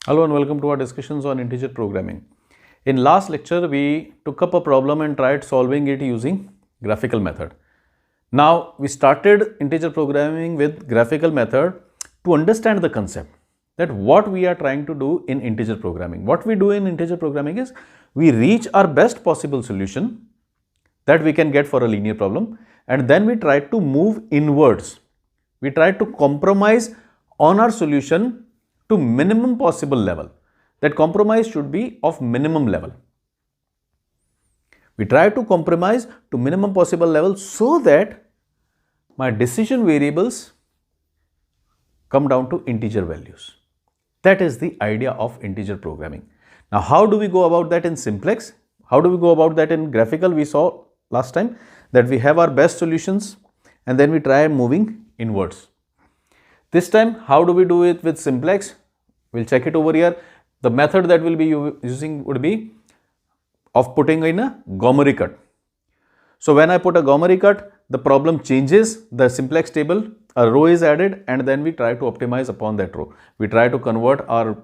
Hello and welcome to our discussions on integer programming. In last lecture, we took up a problem and tried solving it using graphical method. Now, we started integer programming with graphical method to understand the concept that what we are trying to do in integer programming. What we do in integer programming is we reach our best possible solution that we can get for a linear problem, and then we try to move inwards. We try to compromise on our solution to minimum possible level. That compromise should be of minimum level. We try to compromise to minimum possible level so that my decision variables come down to integer values. That is the idea of integer programming. Now, how do we go about that in simplex? How do we go about that in graphical? We saw last time that we have our best solutions and then we try moving inwards. This time, how do we do it with simplex? We'll check it over here. The method that we'll be using would be of putting in a Gomory cut. So when I put a Gomory cut, the problem changes, the simplex table, a row is added, and then we try to optimize upon that row. We try to convert our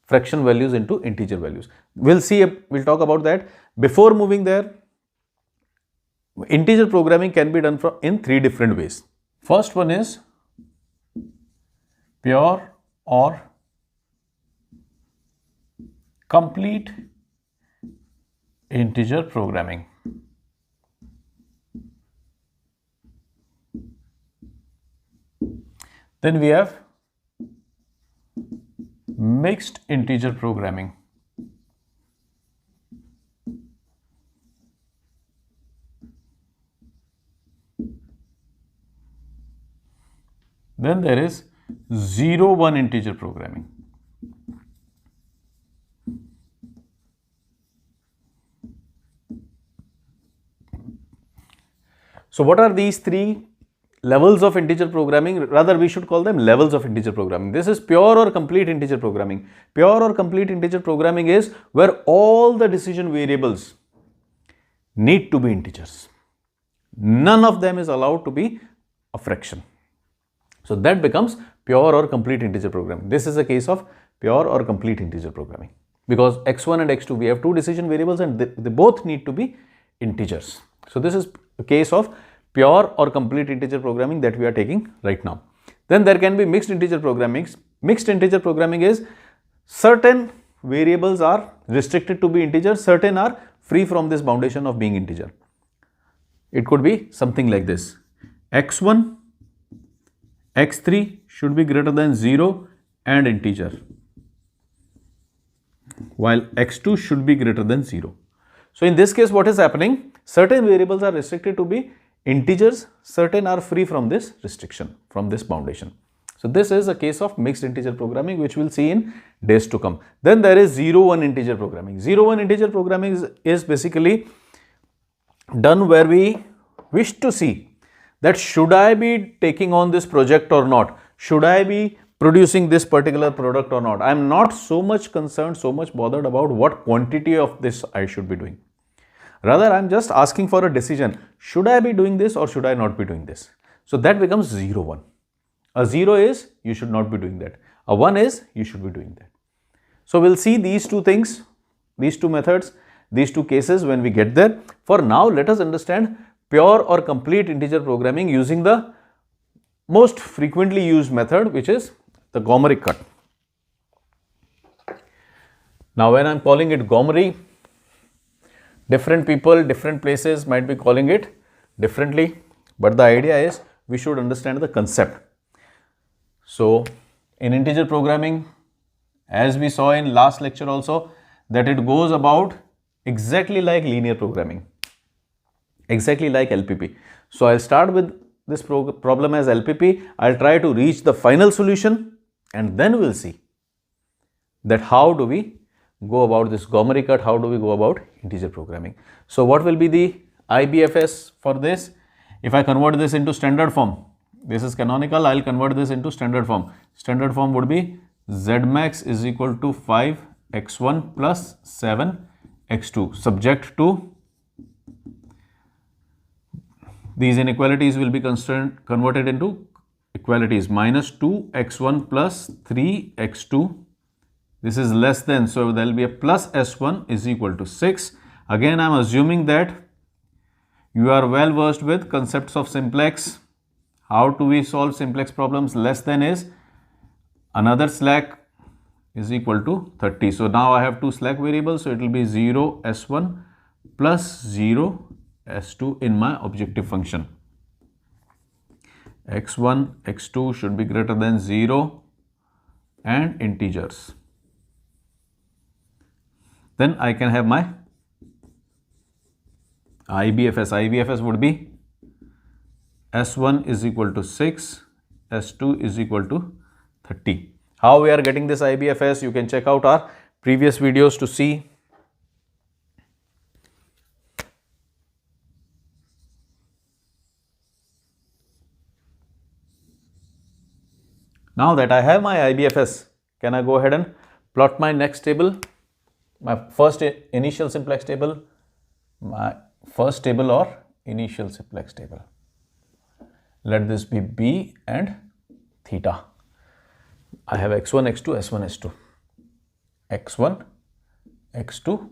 fraction values into integer values. We'll talk about that. Before moving there, integer programming can be done in three different ways. First one is pure or complete integer programming. Then we have mixed integer programming. Then there is 0-1 integer programming. So what are these three levels of integer programming? Rather, we should call them levels of integer programming. This is pure or complete integer programming. Pure or complete integer programming is where all the decision variables need to be integers. None of them is allowed to be a fraction. So that becomes pure or complete integer programming. This is a case of pure or complete integer programming because x1 and x2, we have two decision variables and they both need to be integers. So this is a case of pure or complete integer programming that we are taking right now. Then there can be mixed integer programming. Mixed integer programming is certain variables are restricted to be integers, certain are free from this boundation of being integer. It could be something like this: x1, x3 should be greater than 0 and integer, while x2 should be greater than 0. So in this case, what is happening? Certain variables are restricted to be integers, certain are free from this restriction, from this boundation. So this is a case of mixed integer programming, which we'll see in days to come. Then there is 0-1 integer programming. 0-1 integer programming is basically done where we wish to see that should I be taking on this project or not? Should I be producing this particular product or not? I am not so much concerned, so much bothered about what quantity of this I should be doing. Rather, I am just asking for a decision. Should I be doing this or should I not be doing this? So that becomes 0-1. A 0 is you should not be doing that. A 1 is you should be doing that. So we'll see these two things, these two methods, these two cases when we get there. For now, let us understand pure or complete integer programming using the most frequently used method, which is the Gomory cut. Now, when I am calling it Gomory, different people, different places might be calling it differently, but the idea is we should understand the concept. So, in integer programming, as we saw in last lecture also, that it goes about exactly like linear programming, exactly like LPP. So, I'll start with this problem as LPP. I'll try to reach the final solution and then we'll see that how do we go about this Gomory cut, how do we go about integer programming. So what will be the IBFS for this? If I convert this into standard form, this is canonical, I'll convert this into standard form. Standard form would be Zmax is equal to 5x1 plus 7x2 subject to these inequalities will be converted into equalities minus 2x1 plus 3x2 This is less than, so there will be a plus S1 is equal to 6. Again, I am assuming that you are well versed with concepts of simplex. How do we solve simplex problems? Less than is another slack is equal to 30. So now I have two slack variables, so it will be 0 S1 plus 0 S2 in my objective function. X1, X2 should be greater than 0 and integers. Then I can have my IBFS. IBFS would be S1 is equal to 6, S2 is equal to 30. How we are getting this IBFS? You can check out our previous videos to see. Now that I have my IBFS, can I go ahead and plot my next table? My first initial simplex table, my first table or initial simplex table. Let this be B and theta. I have x1, x2, s1, s2. x1, x2,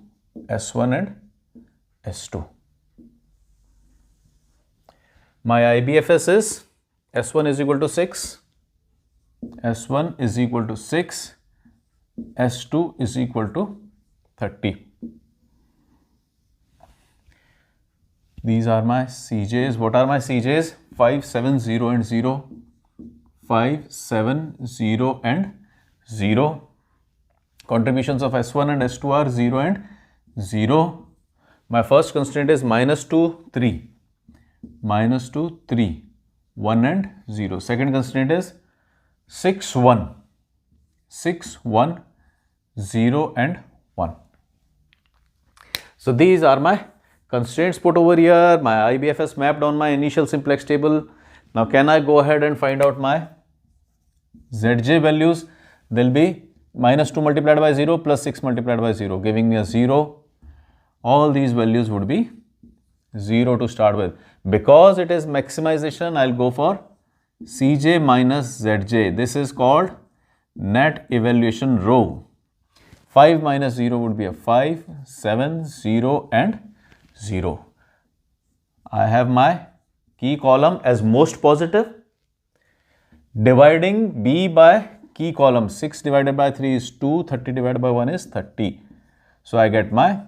s1 and s2. My IBFS is s1 is equal to 6, s1 is equal to 6, s2 is equal to 30. These are my CJs. What are my CJs? 5, 7, 0 and 0. 5, 7, 0 and 0. Contributions of S1 and S2 are 0 and 0. My first constraint is minus 2, 3. Minus 2, 3. 1 and 0. Second constraint is 6, 1. 6, 1, 0 and 1. So these are my constraints put over here. My IBFS mapped on my initial simplex table. Now can I go ahead and find out my Zj values? There will be minus 2 multiplied by 0 plus 6 multiplied by 0, giving me a 0. All these values would be 0 to start with. Because it is maximization, I will go for Cj minus Zj. This is called net evaluation row. 5 minus 0 would be a 5, 7, 0 and 0. I have my key column as most positive. Dividing B by key column, 6 divided by 3 is 2, 30 divided by 1 is 30. So I get my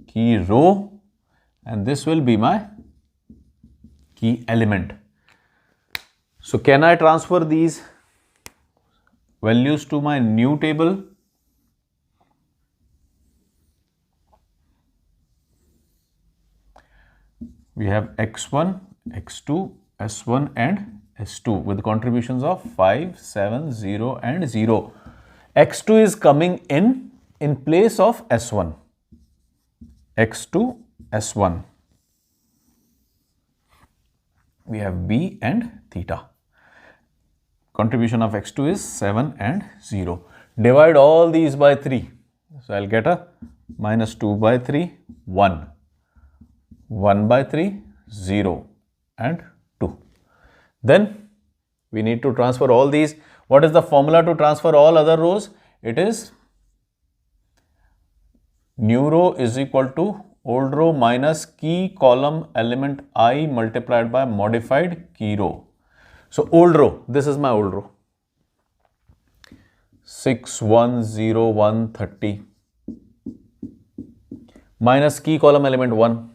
key row and this will be my key element. So can I transfer these values to my new table? We have x1, x2, s1 and s2 with contributions of 5, 7, 0 and 0. x2 is coming in place of s1. x2, s1. We have b and theta. Contribution of x2 is 7 and 0. Divide all these by 3. So I'll get a minus 2 by 3, 1. 1 by 3, 0 and 2. Then we need to transfer all these. What is the formula to transfer all other rows? It is new row is equal to old row minus key column element I multiplied by modified key row. So old row, this is my old row. 6, 1, 0, 1, 30 minus key column element 1.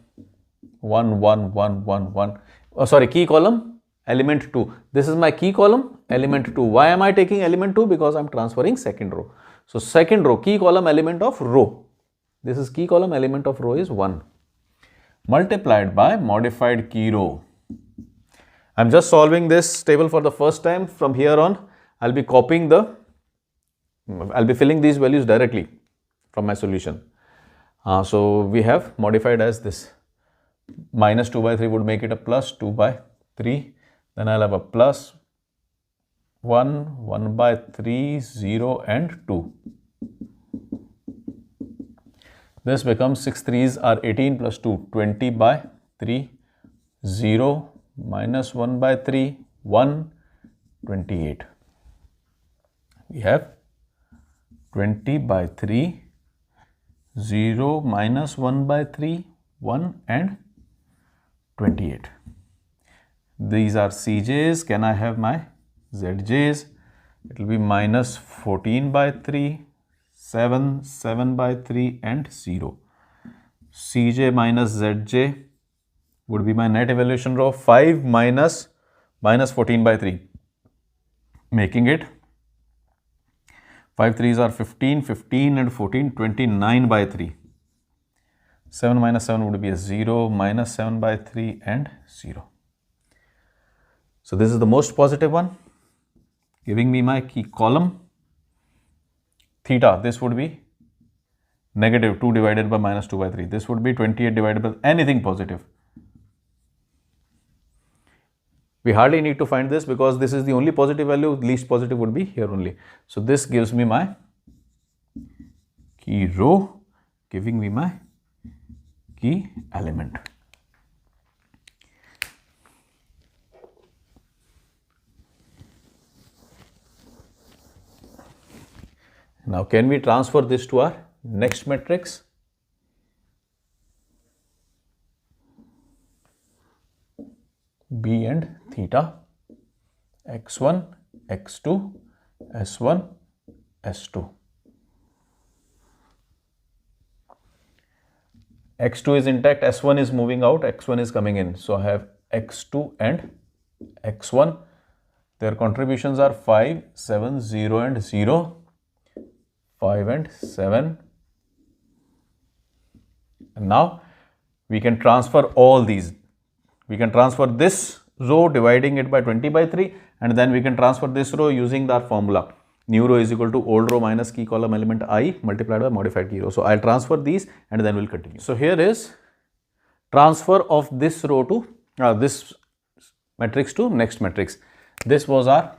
1, 1, 1, 1, 1. Oh, sorry, key column element 2. This is my key column element 2. Why am I taking element 2? Because I am transferring second row. So second row, key column element of row. This is key column element of row is 1 multiplied by modified key row. I am just solving this table for the first time. From here on, I will be filling these values directly from my solution. So we have modified as this. Minus 2 by 3 would make it a plus 2 by 3. Then I'll have a plus 1, 1 by 3, 0 and 2. This becomes 6 3s are 18 plus 2, 20 by 3, 0, minus 1 by 3, 1, 28. We have 20 by 3, 0 minus 1 by 3, 1 and 28. These are Cj's. Can I have my Zj's? It will be minus 14 by 3, 7, 7 by 3 and 0. Cj minus Zj would be my net evaluation row. 5 minus 14 by 3, making it 5 3s are 15, 15 and 14, 29 by 3. 7 minus 7 would be a 0, minus 7 by 3 and 0. So this is the most positive one, giving me my key column. Theta, this would be negative 2 divided by minus 2 by 3. This would be 28 divided by anything positive. We hardly need to find this because this is the only positive value, least positive would be here only. So this gives me my key row, giving me my key element. Now can we transfer this to our next matrix? B and theta, x1, x2, s1, s2. x2 is intact, s1 is moving out, x1 is coming in. So I have x2 and x1. Their contributions are 5, 7, 0 and 0, 5 and 7. And now we can transfer all these. We can transfer this row dividing it by 20 by 3 and then we can transfer this row using our formula. New row is equal to old row minus key column element I multiplied by modified key row. So I'll transfer these and then we'll continue. So here is transfer of this row to this matrix to next matrix. This was our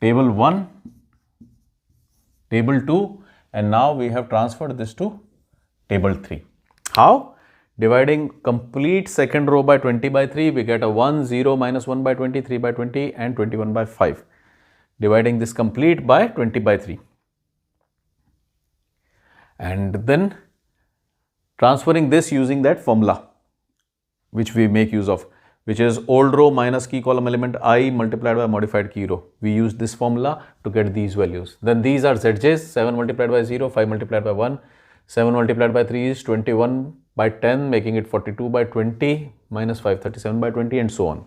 table 1, table 2 and now we have transferred this to table 3. How? Dividing complete second row by 20 by 3, we get a 1, 0, minus 1 by 20, 3 by 20 and 21 by 5. Dividing this complete by 20 by 3. And then transferring this using that formula which we make use of, which is old row minus key column element I multiplied by modified key row. We use this formula to get these values. Then these are Zj's, 7 multiplied by 0, 5 multiplied by 1, 7 multiplied by 3 is 21 by 10, making it 42 by 20, minus 5, 37 by 20 and so on.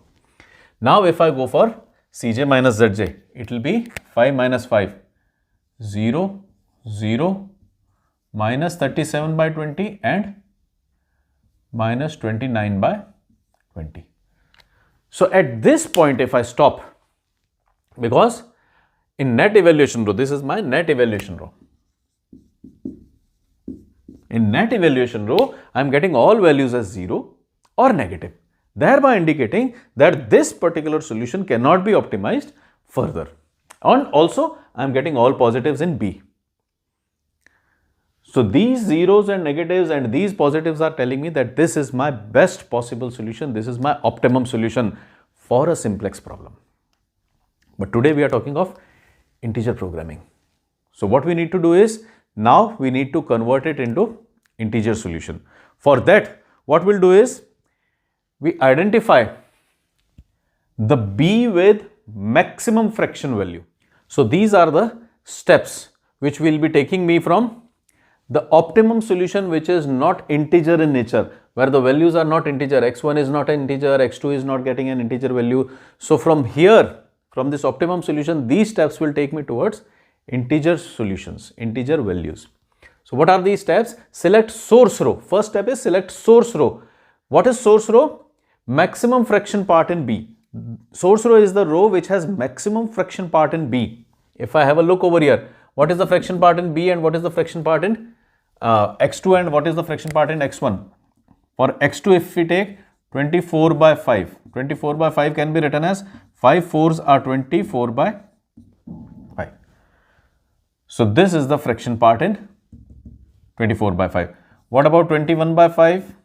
Now if I go for Cj minus Zj, it will be 5 minus 5, 0, 0, minus 37 by 20 and minus 29 by 20. So at this point if I stop, because in net evaluation row, this is my net evaluation row. In net evaluation row, I am getting all values as 0 or negative, thereby indicating that this particular solution cannot be optimized further. And also, I am getting all positives in B. So these zeros and negatives and these positives are telling me that this is my best possible solution, this is my optimum solution for a simplex problem. But today we are talking of integer programming. So what we need to do is, now we need to convert it into integer solution. For that, what we'll do is, we identify the B with maximum fraction value. So these are the steps which will be taking me from the optimum solution which is not integer in nature, where the values are not integer, x1 is not an integer, x2 is not getting an integer value. So from here, from this optimum solution, these steps will take me towards integer solutions, integer values. So what are these steps? Select source row. First step is select source row. What is source row? Maximum fraction part in B. Source row is the row which has maximum fraction part in B. If I have a look over here, what is the fraction part in B and what is the fraction part in x2 and what is the fraction part in x1? For x2, if we take 24 by 5, 24 by 5 can be written as 5 4s are 24 by 5. So this is the fraction part in 24 by 5. What about 21 by 5?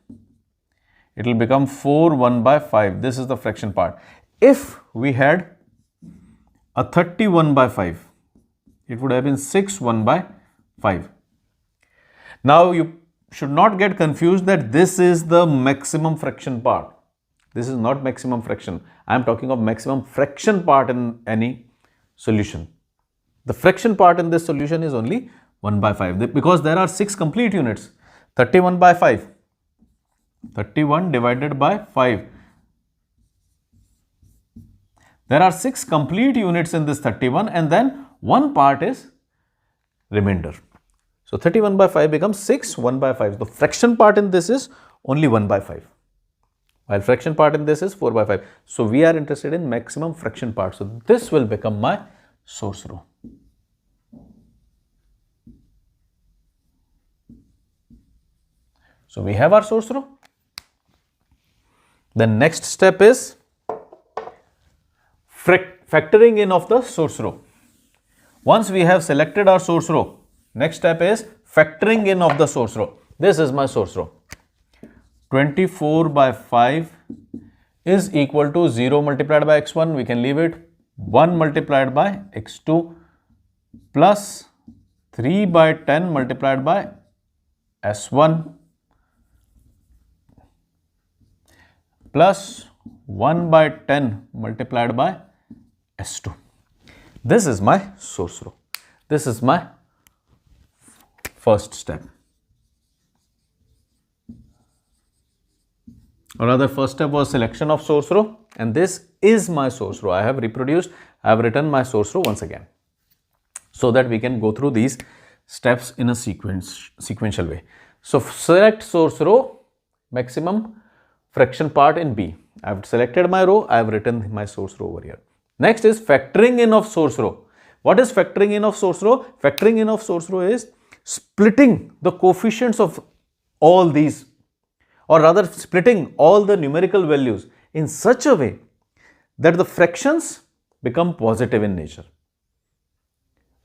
It will become 4 1 by 5. This is the fraction part. If we had a 31 by 5, It would have been 6 1 by 5. Now you should not get confused that this is the maximum fraction part. This is not maximum fraction. I am talking of maximum fraction part in any solution. The fraction part in this solution is only 1 by 5 because there are 6 complete units. 31 by 5. 31 divided by 5. There are 6 complete units in this 31 and then one part is remainder. So 31 by 5 becomes 6 1 by 5. The fraction part in this is only 1 by 5. While fraction part in this is 4 by 5. So we are interested in maximum fraction part. So this will become my source row. So we have our source row. The next step is factoring in of the source row. Once we have selected our source row, next step is factoring in of the source row. This is my source row. 24 by 5 is equal to 0 multiplied by x1. We can leave it. 1 multiplied by x2 plus 3 by 10 multiplied by s1 plus 1 by 10 multiplied by s2. This is my source row. This is my first step. Or rather, first step was selection of source row, and this is my source row. I have reproduced, I have written my source row once again, so that we can go through these steps in a sequential way. So select source row, maximum fraction part in B. I have selected my row, I have written my source row over here. Next is factoring in of source row. What is factoring in of source row? Factoring in of source row is splitting the coefficients of all these, or rather splitting all the numerical values in such a way that the fractions become positive in nature.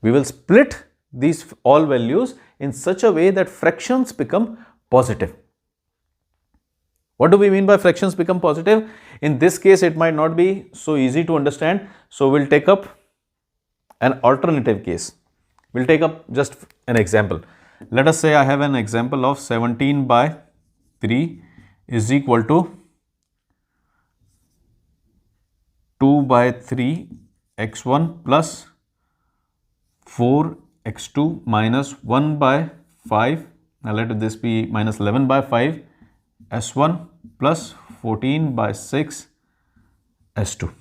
We will split these all values in such a way that fractions become positive. What do we mean by fractions become positive? In this case, it might not be so easy to understand. So we'll take up an alternative case. We'll take up just an example. Let us say I have an example of 17 by 3 is equal to 2 by 3 x1 plus 4 x2 minus 1 by 5. Now let this be minus 11 by 5 s1 plus 14 by 6 s2.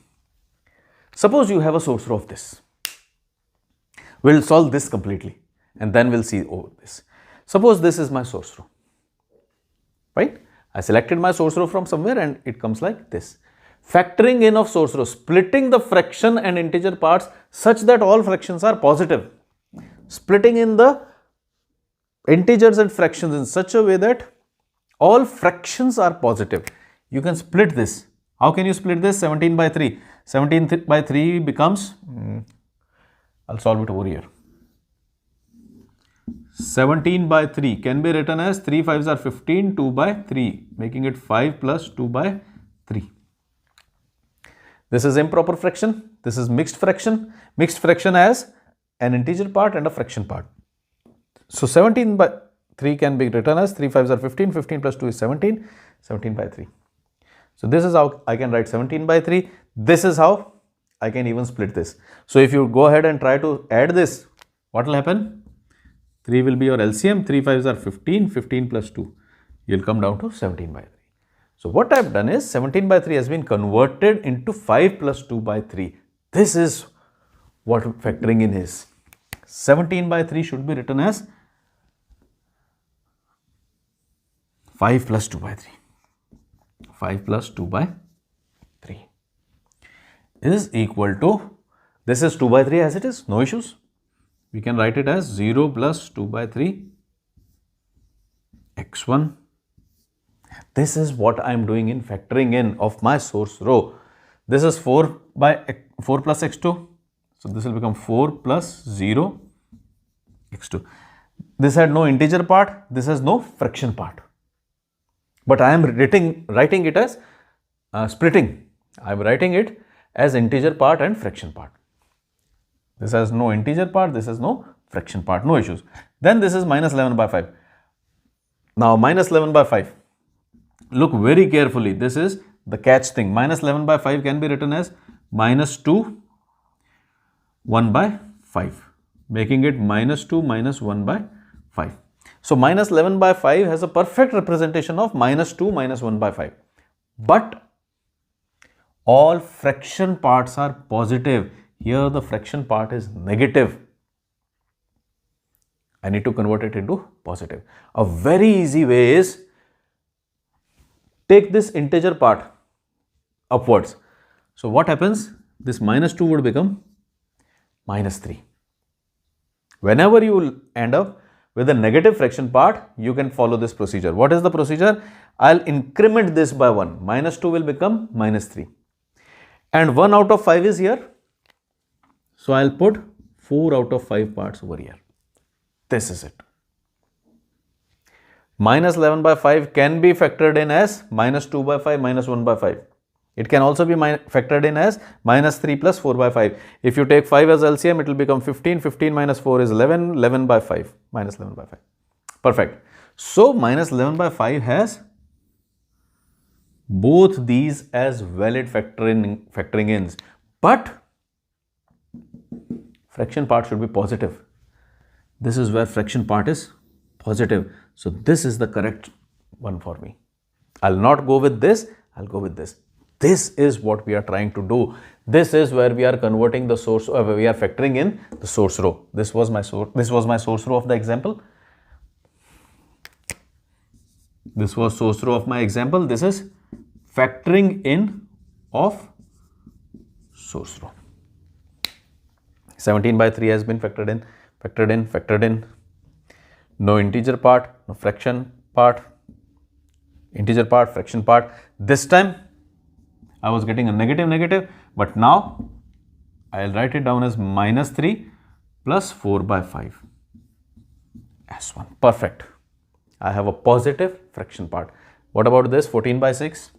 Suppose you have a source row of this. We'll solve this completely and then we'll see over this. Suppose this is my source row, right? I selected my source row from somewhere and it comes like this. Factoring in of source row, splitting the fraction and integer parts such that all fractions are positive. Splitting in the integers and fractions in such a way that all fractions are positive. You can split this. How can you split this? 17 by 3. 17 by 3 becomes, I'll solve it over here. 17 by 3 can be written as 3 5s are 15, 2 by 3, making it 5 plus 2 by 3. This is improper fraction. This is mixed fraction. Mixed fraction has an integer part and a fraction part. So 17 by 3 can be written as 3 5s are 15, 15 plus 2 is 17, 17 by 3. So this is how I can write 17 by 3. This is how I can even split this. So if you go ahead and try to add this, what will happen? 3 will be your LCM, 3 5s are 15, 15 plus 2. You'll come down to 17 by 3. So what I have done is 17 by 3 has been converted into 5 plus 2 by 3. This is what factoring in is. 17 by 3 should be written as 5 plus 2 by 3. 5 plus 2 by 3 is equal to, this is 2 by 3 as it is, no issues. We can write it as 0 plus 2 by 3 x1. This is what I am doing in factoring in of my source row. This is 4 plus x2. So this will become 4 plus 0 x2. This had no integer part. This has no fraction part. But I am writing it as splitting. I am writing it as integer part and fraction part. This has no integer part, this has no fraction part, no issues. Then this is minus 11 by 5. Now minus 11 by 5. Look very carefully, this is the catch thing. Minus 11 by 5 can be written as minus 2 1 by 5, making it minus 2 minus 1 by 5. So minus 11 by 5 has a perfect representation of minus 2 minus 1 by 5. But all fraction parts are positive. Here the fraction part is negative. I need to convert it into positive. A very easy way is take this integer part upwards. So what happens? This minus 2 would become minus 3. Whenever you will end up with a negative fraction part, you can follow this procedure. What is the procedure? I'll increment this by 1. Minus 2 will become minus 3. And 1 out of 5 is here. So I'll put 4 out of 5 parts over here. This is it. Minus 11 by 5 can be factored in as minus 2 by 5 minus 1 by 5. It can also be factored in as minus 3 plus 4 by 5. If you take 5 as LCM, it will become 15. 15 minus 4 is 11. 11 by 5. Minus 11 by 5. Perfect. So, minus 11 by 5 has both these as valid factoring ins. But fraction part should be positive. This is where fraction part is positive. So, this is the correct one for me. I'll not go with this. I'll go with this. This is what we are trying to do. This is where we are converting the source, we are factoring in the source row. This was my source row of the example. This was source row of my example. This is factoring in of source row. 17 by 3 has been factored in. No integer part, no fraction part, integer part, fraction part. This time I was getting a negative, but now I'll write it down as minus 3 plus 4 by 5 S1. Perfect. I have a positive fraction part. What about this 14 by 6?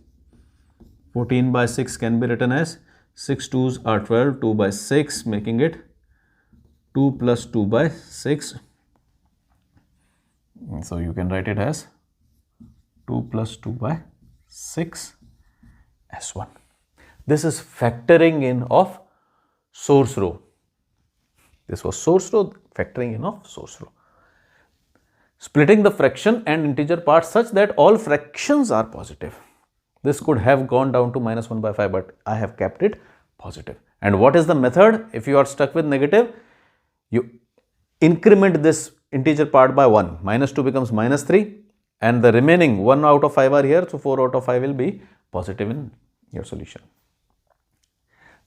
14 by 6 can be written as 6 2s are 12, 2 by 6, making it 2 plus 2 by 6. So you can write it as 2 plus 2 by 6 S1. This is factoring in of source row. This was source row, factoring in of source row. Splitting the fraction and integer parts such that all fractions are positive. This could have gone down to minus 1 by 5, but I have kept it positive. And what is the method? If you are stuck with negative, you increment this integer part by 1. Minus 2 becomes minus 3 and the remaining 1 out of 5 are here. So 4 out of 5 will be positive in your solution.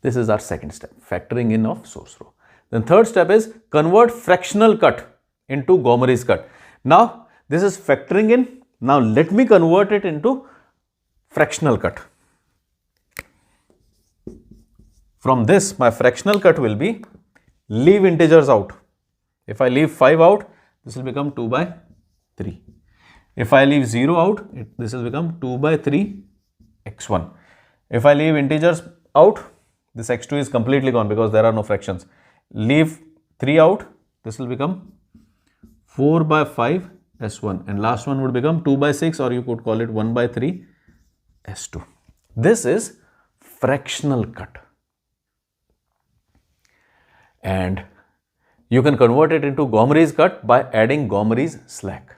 This is our second step, factoring in of source row. Then third step is convert fractional cut into Gomery's cut. Now this is factoring in. Now let me convert it into fractional cut. From this, my fractional cut will be leave integers out. If I leave 5 out, this will become 2 by 3. If I leave 0 out, this will become 2 by 3 x1. If I leave integers out, this x2 is completely gone because there are no fractions. Leave 3 out, this will become 4 by 5 s1 and last one would become 2 by 6 or you could call it 1 by 3 s2. This is fractional cut. And you can convert it into Gomery's cut by adding Gomery's slack.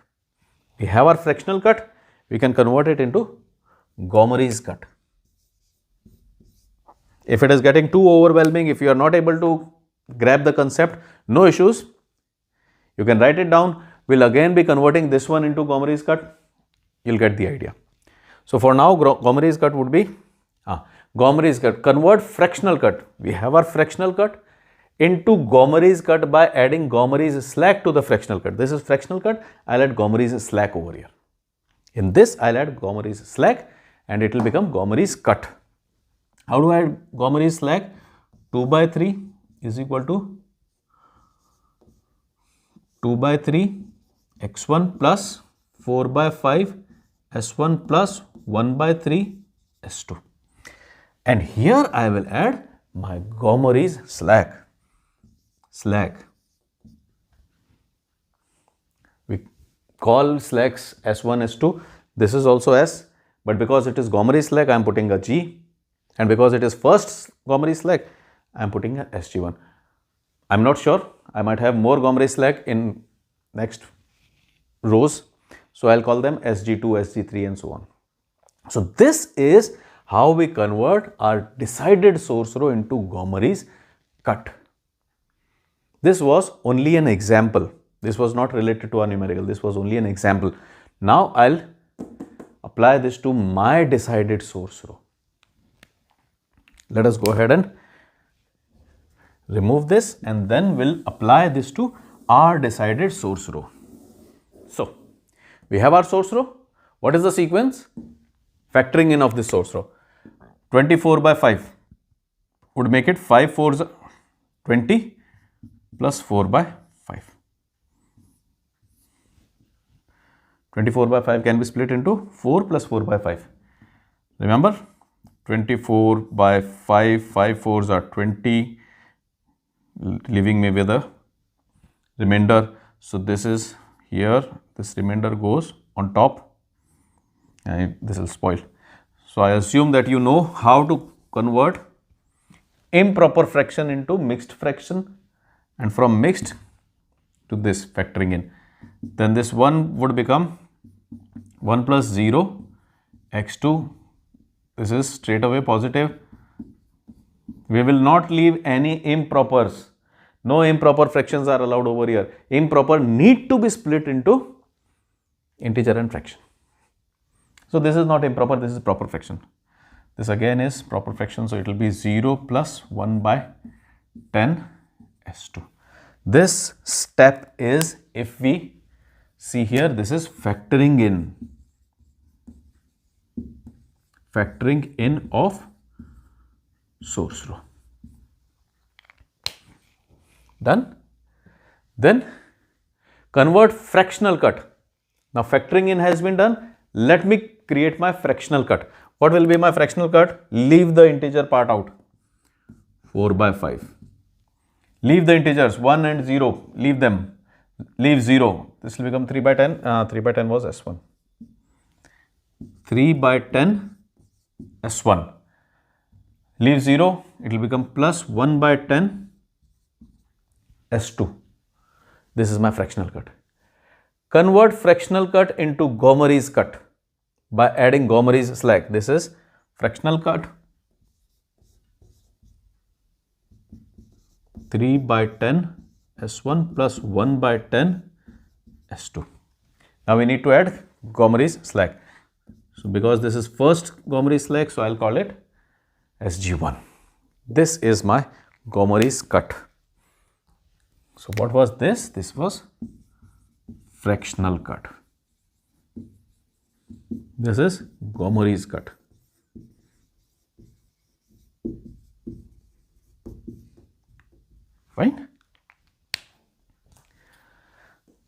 We have our fractional cut, we can convert it into Gomery's cut. If it is getting too overwhelming, if you are not able to grab the concept, no issues. You can write it down. We'll again be converting this one into Gomery's cut. You'll get the idea. So for now, Gomery's cut would be Gomery's cut. Convert fractional cut. We have our fractional cut into Gomery's cut by adding Gomery's slack to the fractional cut. This is fractional cut. I'll add Gomery's slack over here. In this, I'll add Gomery's slack and it will become Gomery's cut. How do I add Gomery's slack? 2 by 3 is equal to 2 by 3 x1 plus 4 by 5 s1 plus 1 by 3 s2. And here I will add my Gomery's slack. slag. We call slags S1, S2. This is also S, but because it is Gomery slag, I am putting a G, and because it is first Gomery slag, I am putting a SG1. I am not sure. I might have more Gomery slag in next rows, so I'll call them SG2, SG3, and so on. So this is how we convert our decided source row into Gomery's cut. This was only an example. This was not related to our numerical. This was only an example. Now I'll apply this to my decided source row. Let us go ahead and remove this, and then we'll apply this to our decided source row. So we have our source row. What is the sequence? Factoring in of this source row. 24 by 5 would make it 5 4s 20 plus 4 by 5. 24 by 5 can be split into 4 plus 4 by 5. Remember, 24 by 5, 5 4s are 20, leaving me with a remainder. So this is here, this remainder goes on top, and this will spoil. So I assume that you know how to convert improper fraction into mixed fraction, and from mixed to this factoring in. Then this 1 would become 1 plus 0 x2. This is straight away positive. We will not leave any impropers. No improper fractions are allowed over here. Improper need to be split into integer and fraction. So this is not improper, this is proper fraction. This again is proper fraction, so it will be 0 plus 1 by 10 S2. This step is, if we see here, this is factoring in. Factoring in of source row. Done? Then convert fractional cut. Now factoring in has been done. Let me create my fractional cut. What will be my fractional cut? Leave the integer part out. 4 by 5. Leave the integers 1 and 0. Leave them. Leave 0. This will become 3 by 10. 3 by 10 was S1. 3 by 10 S1. Leave 0. It will become plus 1 by 10 S2. This is my fractional cut. Convert fractional cut into Gomery's cut by adding Gomery's slag. This is fractional cut 3 by 10 S1 plus 1 by 10 S2. Now we need to add Gomery's slag. So because this is first Gomery's slag, so I'll call it SG1. This is my Gomery's cut. So what was this? This was fractional cut. This is Gomery's cut. Fine.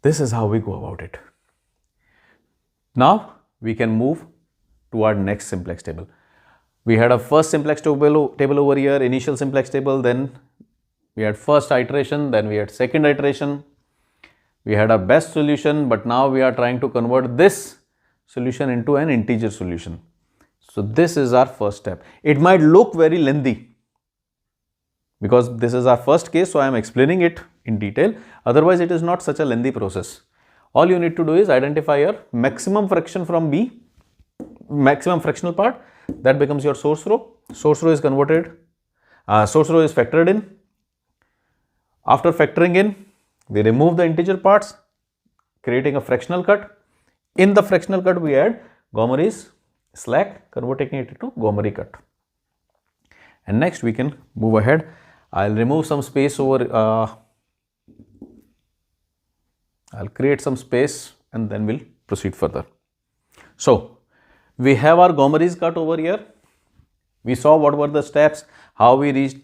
This is how we go about it. Now we can move to our next simplex table. We had a first simplex table over here, initial simplex table, then we had first iteration, then we had second iteration. We had a best solution, but now we are trying to convert this solution into an integer solution. So this is our first step. It might look very lengthy because this is our first case, so I am explaining it in detail. Otherwise, it is not such a lengthy process. All you need to do is identify your maximum fraction from B, maximum fractional part. That becomes your source row. Source row is converted. Source row is factored in. After factoring in, we remove the integer parts, creating a fractional cut. In the fractional cut, we add Gomery's slag, converting it into Gomery cut. And next, we can move ahead. I'll remove some space over. I'll create some space, and then we'll proceed further. So we have our Gomery's cut over here. We saw what were the steps, how we reached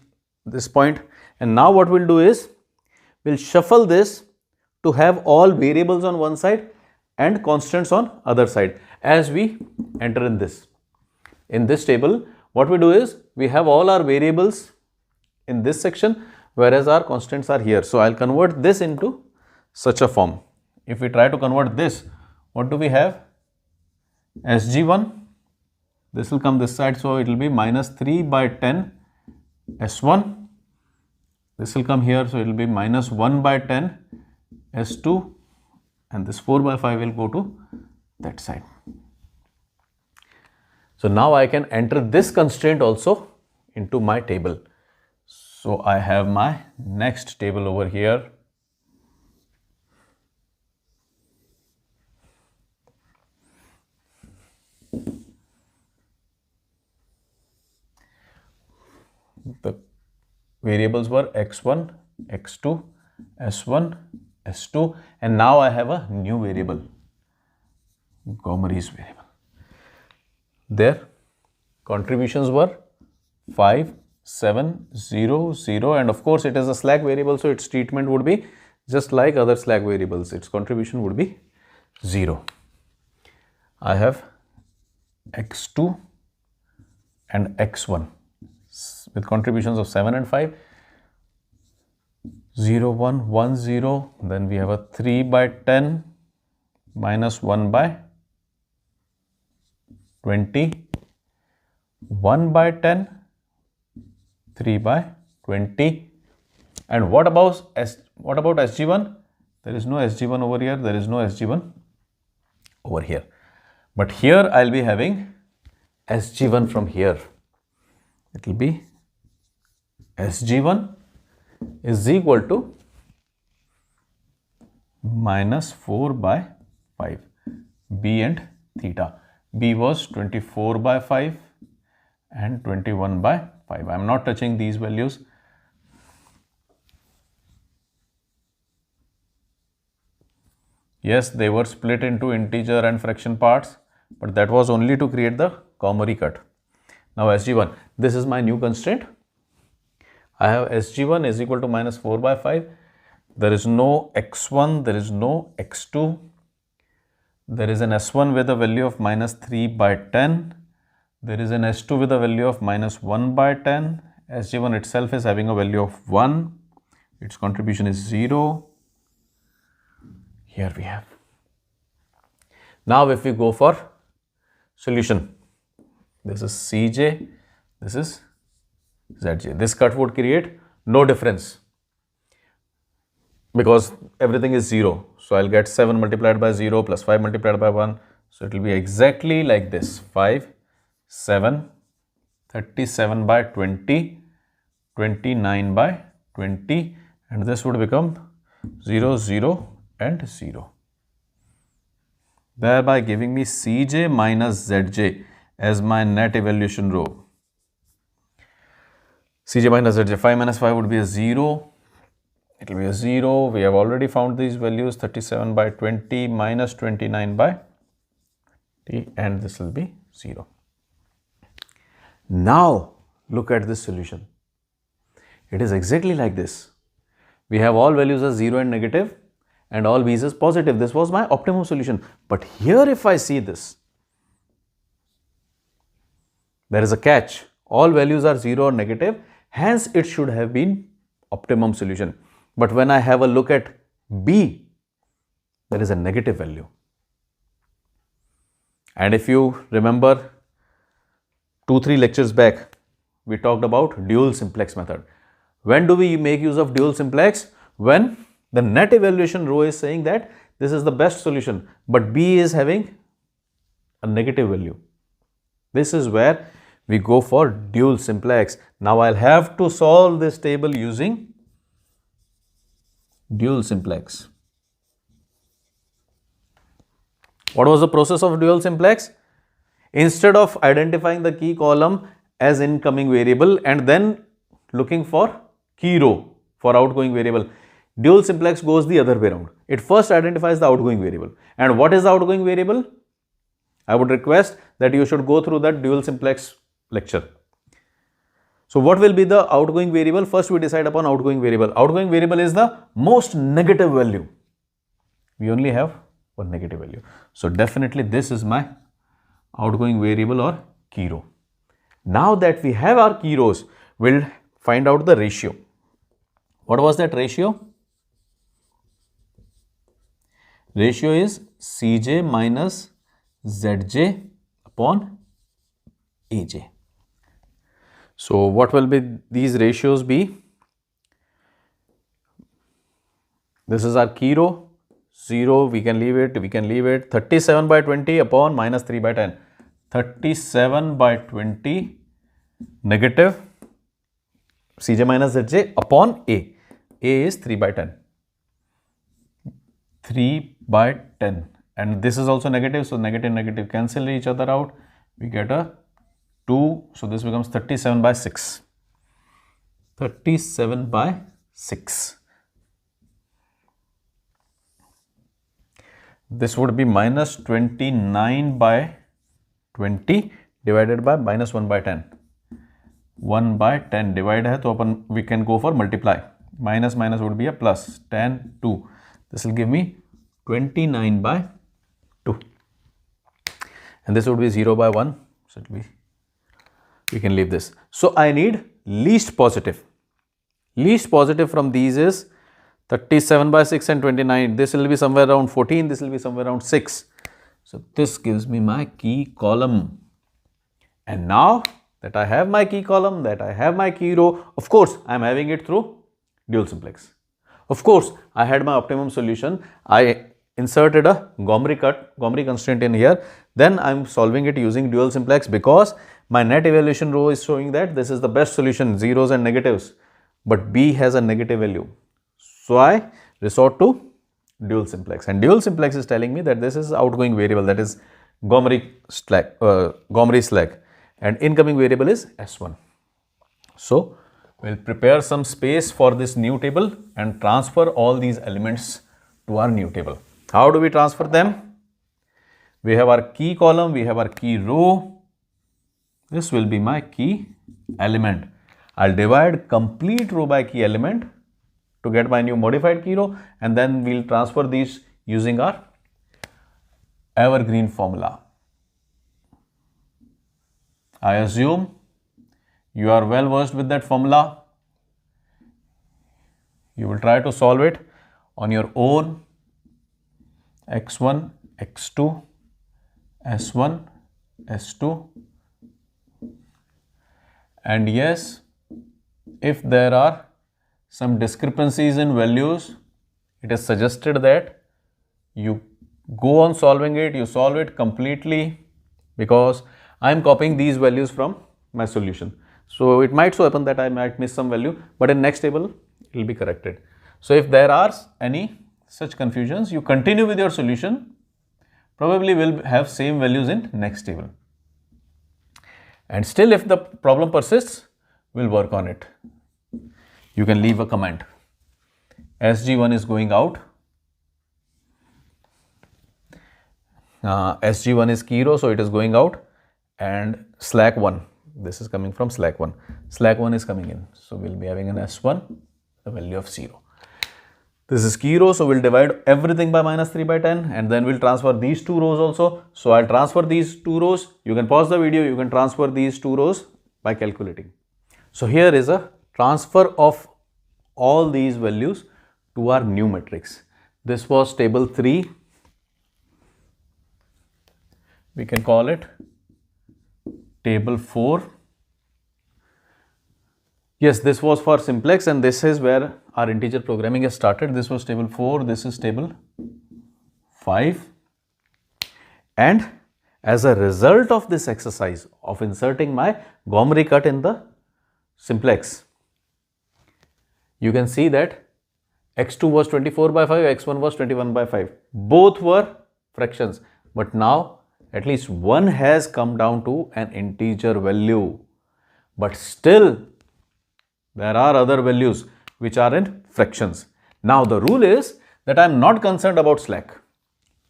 this point. And now what we'll do is, we'll shuffle this to have all variables on one side and constants on other side as we enter in this. In this table, what we do is, we have all our variables in this section, whereas our constants are here. So I'll convert this into such a form. If we try to convert this, what do we have? Sg1, this will come this side, so it will be minus 3 by 10 S1. This will come here, so it will be minus 1 by 10 S2, and this 4 by 5 will go to that side. So now I can enter this constraint also into my table. So I have my next table over here. The variables were x1, x2, s1, s2, and now I have a new variable, Gomery's variable. Their contributions were 5, 7, 0, 0, and of course it is a slack variable, so its treatment would be just like other slack variables. Its contribution would be 0. I have x2 and x1 with contributions of 7 and 5, 0, 1, 1, 0, then we have a 3 by 10 minus 1 by 20, 1 by 10, 3 by 20, and what about SG1? There is no SG1 over here, there is no SG1 over here, but here I'll be having SG1 from here. It will be SG1 is equal to minus 4 by 5, B and theta. B was 24 by 5 and 21 by 5. I am not touching these values. Yes, they were split into integer and fraction parts, but that was only to create the Gomery cut. Now SG1, this is my new constraint. I have SG1 is equal to minus 4 by 5. There is no x1, there is no x2. There is an S1 with a value of minus 3 by 10. There is an S2 with a value of minus 1 by 10. SG1 itself is having a value of 1. Its contribution is 0. Here we have. Now if we go for solution, this is Cj, this is Zj. This cut would create no difference because everything is 0. So I'll get 7 multiplied by 0 plus 5 multiplied by 1. So it will be exactly like this: 5, 7, 37 by 20, 29 by 20, and this would become 0, 0 and 0. Thereby giving me Cj minus Zj as my net evaluation row. Cj minus Zj, 5 minus 5 would be a 0. It will be a 0. We have already found these values: 37 by 20 minus 29 by t, and this will be 0. Now look at this solution. It is exactly like this. We have all values as 0 and negative and all b's as positive. This was my optimum solution. But here if I see this, there is a catch. All values are 0 or negative, hence it should have been optimum solution. But when I have a look at B, there is a negative value. And if you remember 2-3 lectures back, we talked about dual simplex method. When do we make use of dual simplex? When the net evaluation row is saying that this is the best solution, but B is having a negative value. This is where we go for dual simplex. Now I'll have to solve this table using dual simplex. What was the process of dual simplex? Instead of identifying the key column as incoming variable and then looking for key row for outgoing variable, dual simplex goes the other way around. It first identifies the outgoing variable. And what is the outgoing variable? I would request that you should go through that dual simplex lecture. So what will be the outgoing variable? First we decide upon outgoing variable. Outgoing variable is the most negative value. We only have one negative value. So definitely this is my outgoing variable or key row. Now that we have our key rows, we'll find out the ratio. What was that ratio? Ratio is Cj minus Zj upon Aj. So what will be these ratios be? This is our key row, 0, we can leave it, 37 by 20 upon minus 3 by 10. 37 by 20 negative Cj minus Zj upon A. A is 3 by 10. 3 by 10. And this is also negative, so negative, negative cancel each other out. We get a 2, so this becomes 37 by 6. 37 by 6. This would be minus 29 by 20 divided by minus 1 by 10. 1 by 10 divide hai, to upon we can go for multiply. Minus minus would be a plus. 10, 2. This will give me 29 by 2. And this would be 0 by 1. So it will be, we can leave this. So I need least positive. Least positive from these is 37 by 6 and 29. This will be somewhere around 14. This will be somewhere around 6. So this gives me my key column. And now that I have my key column, that I have my key row, of course, I am having it through dual simplex. Of course, I had my optimum solution. I inserted a Gomri constraint in here. Then I am solving it using dual simplex because my net evaluation row is showing that this is the best solution, zeros and negatives. But B has a negative value. So I resort to dual simplex. And dual simplex is telling me that this is outgoing variable, that is Gomri slack. And incoming variable is S1. So we'll prepare some space for this new table and transfer all these elements to our new table. How do we transfer them? We have our key column, we have our key row. This will be my key element. I'll divide complete row by key element to get my new modified key row, and then we'll transfer these using our evergreen formula. I assume you are well versed with that formula. You will try to solve it on your own. x1, x2, s1, s2. And yes, if there are some discrepancies in values, it is suggested that you go on solving it, you solve it completely, because I am copying these values from my solution. So it might so happen that I might miss some value, but in next table it will be corrected. So if there are any such confusions, you continue with your solution, probably will have same values in next table. And still if the problem persists, we'll work on it. You can leave a comment. SG1 is going out. SG1 is key row, so it is going out. And slack 1, this is coming from slack 1. Slack 1 is coming in. So we'll be having an S1, the value of 0. This is key row, so we'll divide everything by minus 3 by 10, and then we'll transfer these two rows also. So I'll transfer these two rows. You can pause the video, you can transfer these two rows by calculating. So here is a transfer of all these values to our new matrix. This was table 3. We can call it table 4. Yes, this was for simplex, and this is where our integer programming has started. This was table 4, this is table 5. And as a result of this exercise of inserting my Gomri cut in the simplex, you can see that x2 was 24 by 5, x1 was 21 by 5. Both were fractions, but now at least one has come down to an integer value. But still, there are other values which are in fractions. Now the rule is that I am not concerned about slack.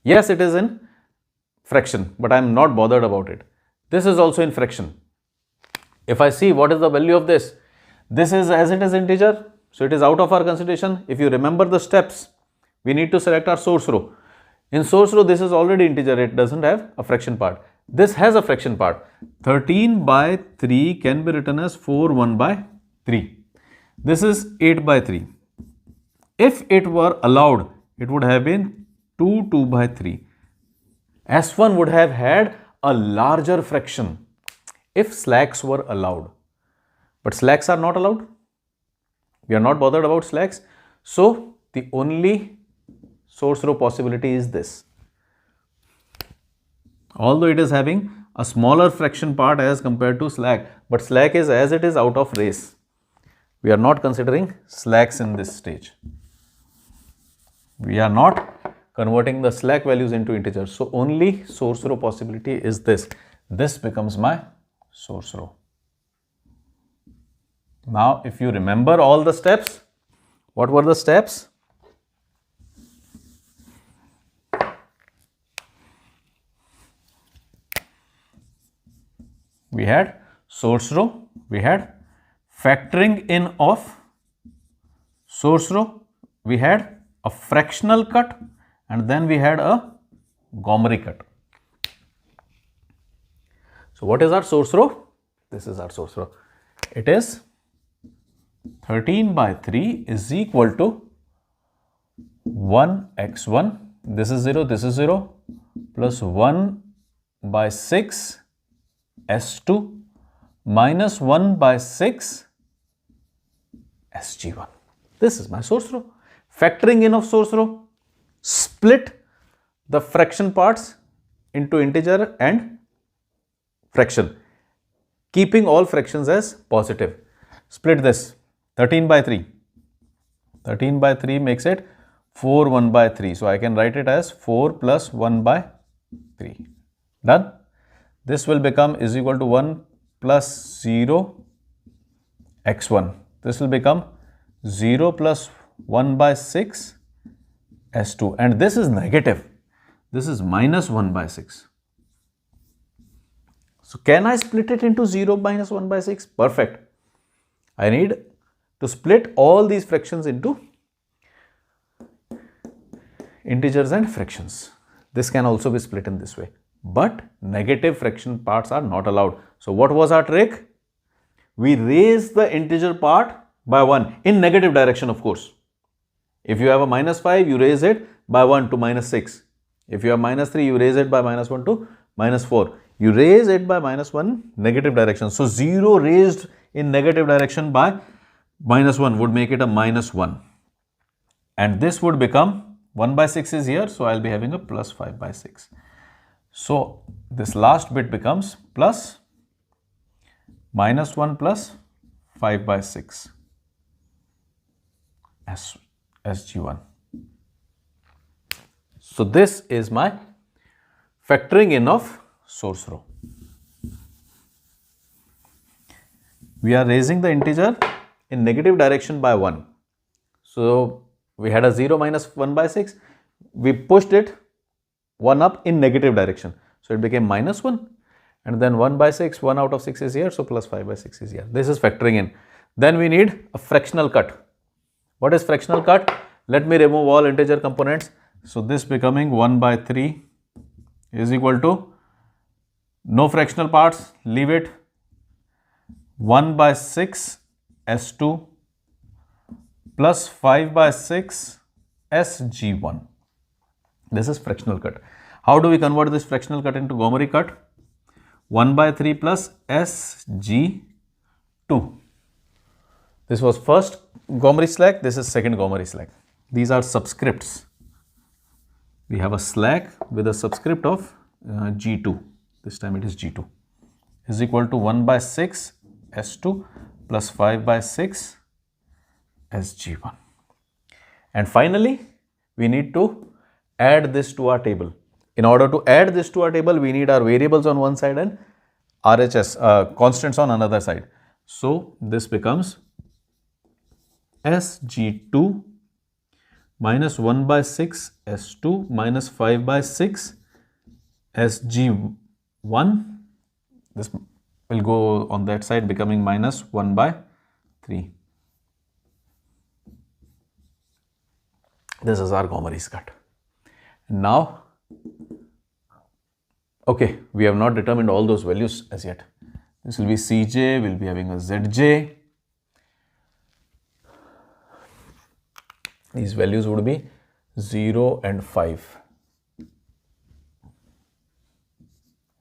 Yes, it is in fraction, but I am not bothered about it. This is also in fraction. If I see what is the value of this, this is as it is integer, so it is out of our consideration. If you remember the steps, we need to select our source row. In source row, this is already integer, it doesn't have a fraction part. This has a fraction part. 13 by 3 can be written as 4 1 by 3. This is 8 by 3. If it were allowed, it would have been 2 by 3. S1 would have had a larger fraction if slacks were allowed. But slacks are not allowed. We are not bothered about slacks. So the only source row possibility is this. Although it is having a smaller fraction part as compared to slack, but slack is as it is out of race. We are not considering slacks in this stage. We are not converting the slack values into integers. So only source row possibility is this. This becomes my source row. Now, if you remember all the steps, what were the steps? We had source row, we had factoring in of source row, we had a fractional cut, and then we had a Gomery cut. So what is our source row? This is our source row. It is 13 by 3 is equal to 1x1, this is 0, this is 0, plus 1 by 6 S2 minus 1 by 6 SG1. This is my source row. Factoring in of source row, split the fraction parts into integer and fraction, keeping all fractions as positive. Split this 13 by 3. 13 by 3 makes it 4 1 by 3. So I can write it as 4 plus 1 by 3. Done. This will become is equal to 1 plus 0 x1. This will become 0 plus 1 by 6 s2. And this is negative. This is minus 1 by 6. So can I split it into 0 minus 1 by 6? Perfect. I need to split all these fractions into integers and fractions. This can also be split in this way. But negative fraction parts are not allowed. So what was our trick? We raise the integer part by 1 in negative direction, of course. If you have a minus 5, you raise it by 1 to minus 6. If you have minus 3, you raise it by minus 1 to minus 4. You raise it by minus 1 negative direction. So 0 raised in negative direction by minus 1 would make it a minus 1. And this would become 1 by 6 is here. So I'll be having a plus 5 by 6. So this last bit becomes plus minus 1 plus 5 by 6 SG1. So this is my factoring in of source row. We are raising the integer in negative direction by 1. So we had a 0 minus 1 by 6. We pushed it 1 up in negative direction. So it became minus 1. And then 1 by 6, 1 out of 6 is here. So plus 5 by 6 is here. This is factoring in. Then we need a fractional cut. What is fractional cut? Let me remove all integer components. So this becoming 1 by 3 is equal to no fractional parts. Leave it. 1 by 6 S2 plus 5 by 6 SG1. This is fractional cut. How do we convert this fractional cut into Gomery cut? 1 by 3 plus SG2. This was first Gomery slack. This is second Gomery slack. These are subscripts. We have a slack with a subscript of G2. This time it is G2. Is equal to 1 by 6 S2 plus 5 by 6 SG1. And finally, we need to add this to our table. In order to add this to our table, we need our variables on one side and RHS, constants on another side. So this becomes SG2 minus 1 by 6 S2 minus 5 by 6 SG1. This will go on that side, becoming minus 1 by 3. This is our Gomery's cut. Now, okay, we have not determined all those values as yet. This will be Cj, we'll be having a Zj. these values would be 0 and 5,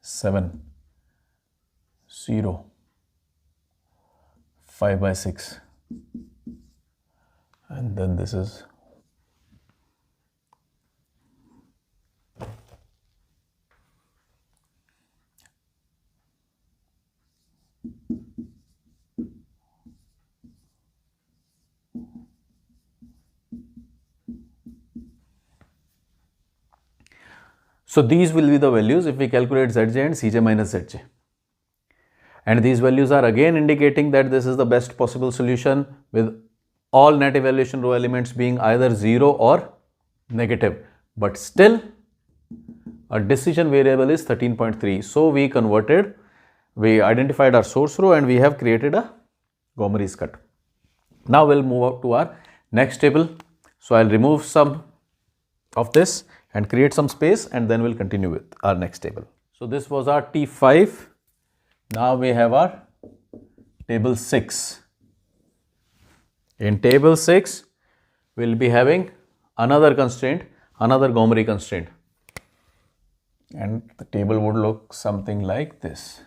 7, 0, 5 by 6, and then this is so these will be the values if we calculate Zj and Cj minus Zj. And these values are again indicating that this is the best possible solution with all net evaluation row elements being either 0 or negative. But still, our decision variable is 13.3. So we identified our source row and we have created a Gomery's cut. Now we'll move up to our next table. So I'll remove some of this and create some space, and then we'll continue with our next table. So this was our T5. Now we have our table 6. In table 6, we'll be having another constraint, another Gomery constraint. And the table would look something like this.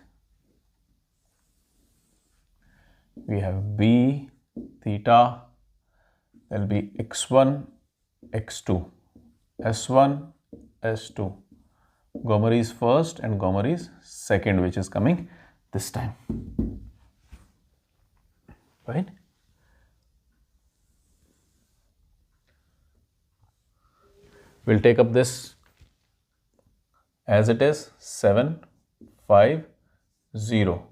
We have B, theta, there will be x1, x2. S1, S2, Gomery's first and Gomery's second, which is coming this time, right? We'll take up this as it is, 7, 5, 0,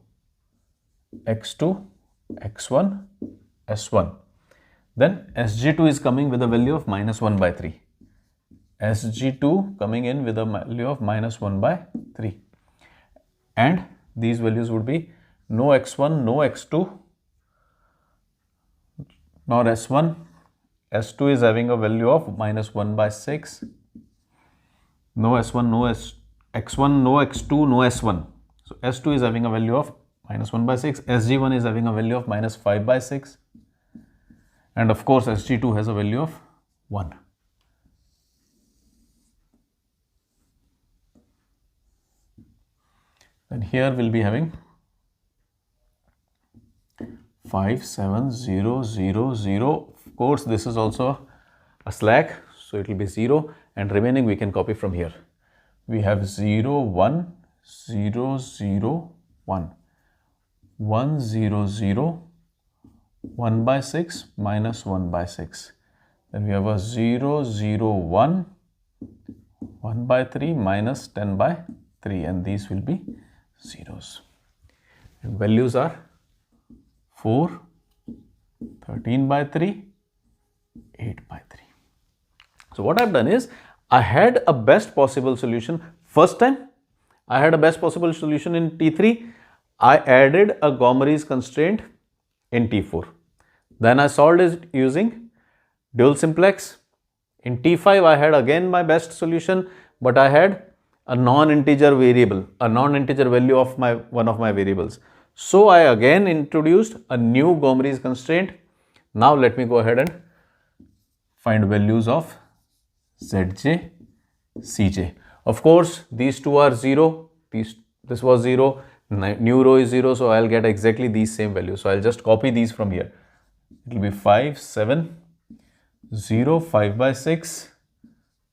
x2, x1, S1. Then SG2 is coming with a value of minus 1 by 3. SG2 coming in with a value of minus 1 by 3, and these values would be no x1, no x2, nor s1. S2 is having a value of minus 1 by 6, no s1, no x1, no x2, no s1. So S2 is having a value of minus 1 by 6, SG1 is having a value of minus 5 by 6, and of course SG2 has a value of 1. Then here we'll be having 5, 7, 0, 0, 0. Of course, this is also a slack, so it will be 0, and remaining we can copy from here. We have 0, 1, 0, 0, 1, 1, 0, 0, 1 by 6, minus 1 by 6. Then we have a 0, 0, 1, 1 by 3, minus 10 by 3, and these will be zeros. And values are 4, 13 by 3, 8 by 3. So what I've done is, I had a best possible solution. First time, I had a best possible solution in T3. I added a Gomery's constraint in T4. Then I solved it using dual simplex. In T5, I had again my best solution, but I had a non-integer variable, a non-integer value of one of my variables. So I again introduced a new Gomery's constraint. Now let me go ahead and find values of Zj, Cj. Of course, these two are 0, this was 0, new row is 0, so I'll get exactly these same values. So I'll just copy these from here. It will be 5, 7, 0, 5 by 6,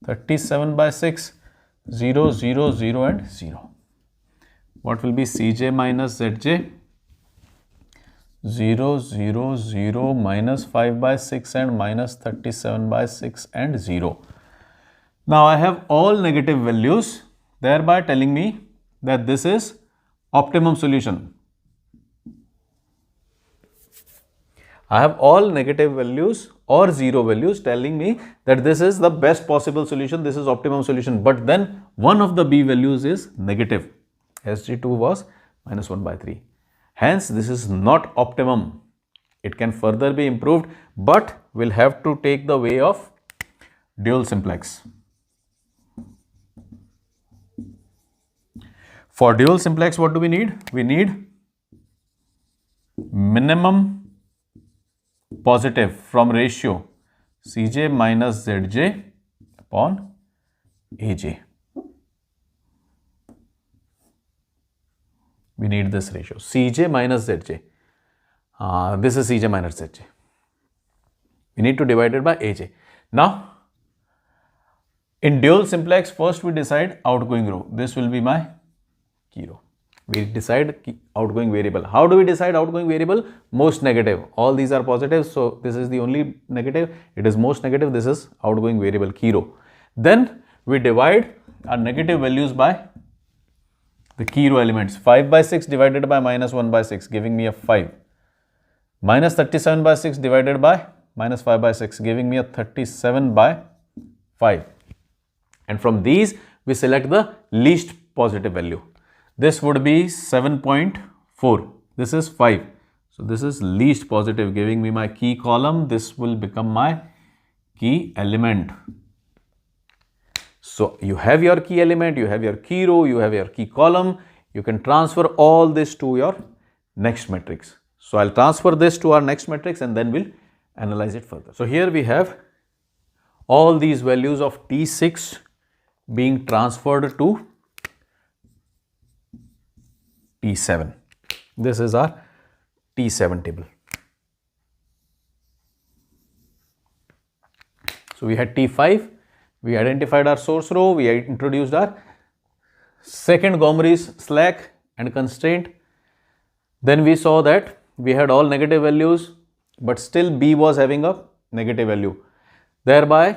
37 by 6, 0, 0, 0 and 0. What will be Cj minus Zj? 0, 0, 0, minus 5 by 6 and minus 37 by 6 and 0. Now I have all negative values, thereby telling me that this is optimum solution. I have all negative values or 0 values telling me that this is the best possible solution, this is optimum solution. But then one of the B values is negative. SG2 was minus 1 by 3. Hence, this is not optimum. It can further be improved, but we'll have to take the way of dual simplex. For dual simplex, what do we need? We need minimum positive from ratio Cj minus Zj upon Aj. We need this ratio, Cj minus Zj. This is Cj minus Zj. We need to divide it by Aj. Now, in dual simplex, first we decide outgoing row. This will be my key row. We decide outgoing variable. How do we decide outgoing variable? Most negative. All these are positive, so this is the only negative. It is most negative. This is outgoing variable, key row. Then we divide our negative values by the key row elements. 5 by 6 divided by minus 1 by 6, giving me a 5. Minus 37 by 6 divided by minus 5 by 6, giving me a 37 by 5. And from these, we select the least positive value. This would be 7.4. This is 5. So this is least positive, giving me my key column. This will become my key element. So you have your key element, you have your key row, you have your key column. You can transfer all this to your next matrix. So I'll transfer this to our next matrix and then we'll analyze it further. So here we have all these values of T6 being transferred to T7. This is our T7 table. So we had T5, we identified our source row, we introduced our second Gomery's slack and constraint. Then we saw that we had all negative values, but still B was having a negative value, thereby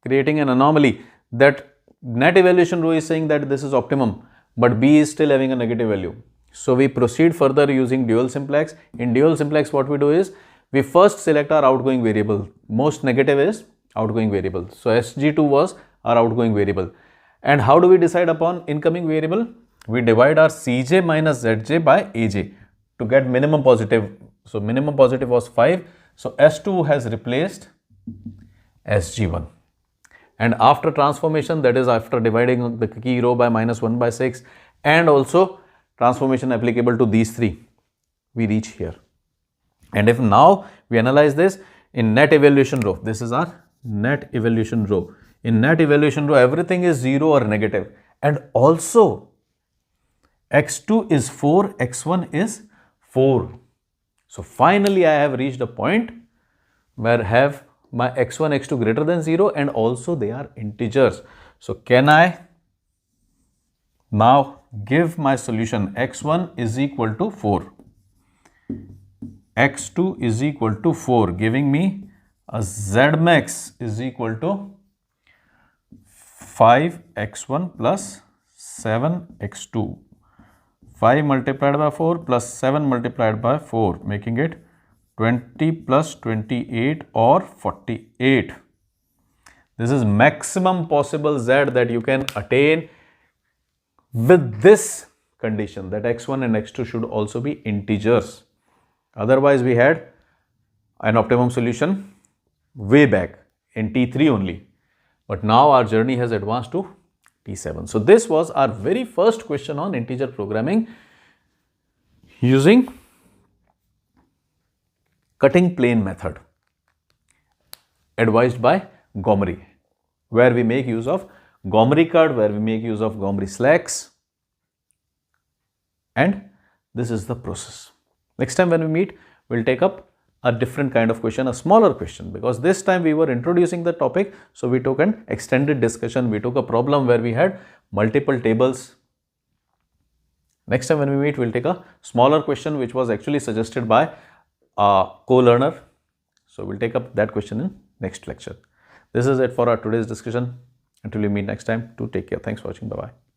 creating an anomaly that net evaluation row is saying that this is optimum, but B is still having a negative value. So we proceed further using dual simplex. In dual simplex, what we do is we first select our outgoing variable. Most negative is outgoing variable. So SG2 was our outgoing variable. And how do we decide upon incoming variable? We divide our Cj minus Zj by Aj to get minimum positive. So minimum positive was 5. So S2 has replaced SG1. And after transformation, that is after dividing the key row by minus 1 by 6 and also transformation applicable to these three, we reach here. And if now we analyze this in net evaluation row, this is our net evaluation row. In net evaluation row, everything is 0 or negative. And also x2 is 4, x1 is 4. So finally I have reached a point where I have my x1, x2 greater than 0 and also they are integers. So can I now give my solution? X1 is equal to 4, x2 is equal to 4, giving me a Z max is equal to 5x1 plus 7x2. 5 multiplied by 4 plus 7 multiplied by 4, making it 20 plus 28 or 48. This is maximum possible Z that you can attain with this condition, that x1 and x2 should also be integers. Otherwise, we had an optimum solution way back in T3 only. But now our journey has advanced to T7. So this was our very first question on integer programming using cutting plane method advised by Gomery, where we make use of Gomery cut, where we make use of Gomery slacks, and this is the process. Next time when we meet, we'll take up a different kind of question, a smaller question, because this time we were introducing the topic, so we took an extended discussion. We took a problem where we had multiple tables. Next time when we meet, we'll take a smaller question which was actually suggested by a co-learner. So we'll take up that question in next lecture. This is it for our today's discussion. Until we meet next time, do take care. Thanks for watching. Bye-bye.